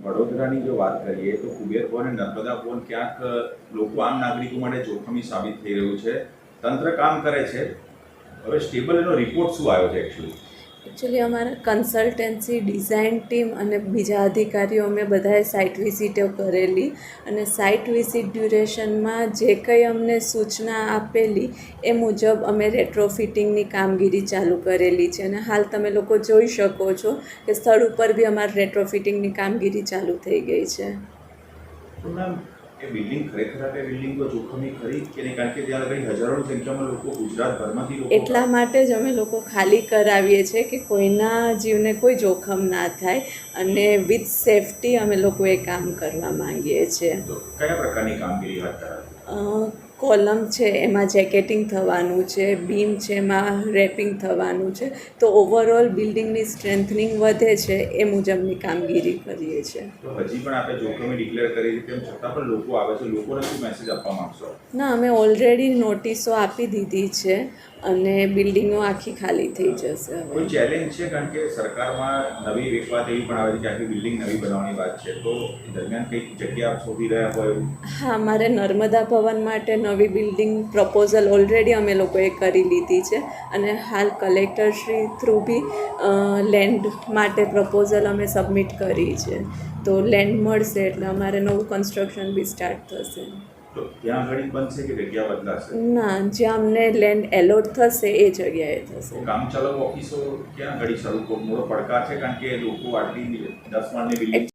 વડોદરાની જો વાત કરીએ તો કુબેર ભવન અને નર્મદા ભવન ક્યાંક લોકો આમ નાગરિકો માટે જોખમી સાબિત થઈ રહ્યું છે. તંત્ર કામ કરે છે, હવે સ્ટેબલ એનો રિપોર્ટ શું આવ્યો છે એકચ્યુઅલી અમારા કન્સલ્ટન્સી ડિઝાઇન ટીમ અને બીજા અધિકારીઓ અમે બધાએ સાઇટ વિઝિટો કરેલી અને સાઇટ વિઝિટ ડ્યુરેશનમાં જે કંઈ અમને સૂચના આપેલી એ મુજબ અમે રેટ્રોફિટિંગની કામગીરી ચાલુ કરેલી છે અને હાલ તમે લોકો જોઈ શકો છો કે સ્થળ ઉપર બી અમારી રેટ્રોફિટિંગની કામગીરી ચાલુ થઈ ગઈ છે. તો મેમ એ બિલ્ડિંગ ખરેખર આપણે બિલ્ડિંગ તો જોખમી ખરી કે નહીં? કારણ કે ત્યાં લગી હજારોની સંખ્યામાં લોકો ગુજરાતભરમાંથી લોકો એટલા માટે જ અમે લોકો ખાલી કરાવીએ છીએ કે કોઈના જીવને કોઈ જોખમ ના થાય અને વિથ સેફટી અમે લોકો એ કામ કરવા માંગીએ છીએ. તો કયા પ્રકારની કામગીરી હાથ ધરાવી? કોલમ છે એમાં જેકેટિંગ થવાનું છે, બીમ છે એમાં રેપિંગ થવાનું છે, તો ઓવરઓલ બિલ્ડિંગની સ્ટ્રેન્થનિંગ વધે છે એ મુજબની કામગીરી કરીએ છીએ. તો હજી પણ આપણે જોખમી ડિક્લેર કરી તેમ છતાં પણ લોકો આવે છે, લોકોને શું મેસેજ આપવા માંગશો? ના, અમે ઓલરેડી નોટિસો આપી દીધી છે અને બિલ્ડિંગો આખી ખાલી થઈ જશે. કોઈ ચેલેન્જ છે? કારણ કે સરકારમાં નવી એક વાત એવી પણ આવે છે કે આખી બિલ્ડિંગ નવી બનાવવાની વાત છે, તો એ દરમિયાન કંઈક જગ્યા શોધી રહ્યા હોય એવું? હા, અમારે નર્મદા ભવન માટે નવી બિલ્ડિંગ પ્રપોઝલ ઓલરેડી અમે લોકોએ કરી લીધી છે અને હાલ કલેક્ટરશ્રી થ્રુ બી લેન્ડ માટે પ્રપોઝલ અમે સબમિટ કરી છે. તો લેન્ડ મળશે એટલે અમારે નવું કન્સ્ટ્રક્શન બી સ્ટાર્ટ થશે. તો ત્યાં આગળ બનશે કે જગ્યા બદલાશે? ના, જ્યાં અમને લેન્ડ એલોટ થશે એ જગ્યાએ થશે. કામચલાઉ ઓફિસો ક્યાં આગળ શરૂ મોટો પડકાર છે? કારણ કે લોકો આટલી 10 માળની બિલ્ડિંગ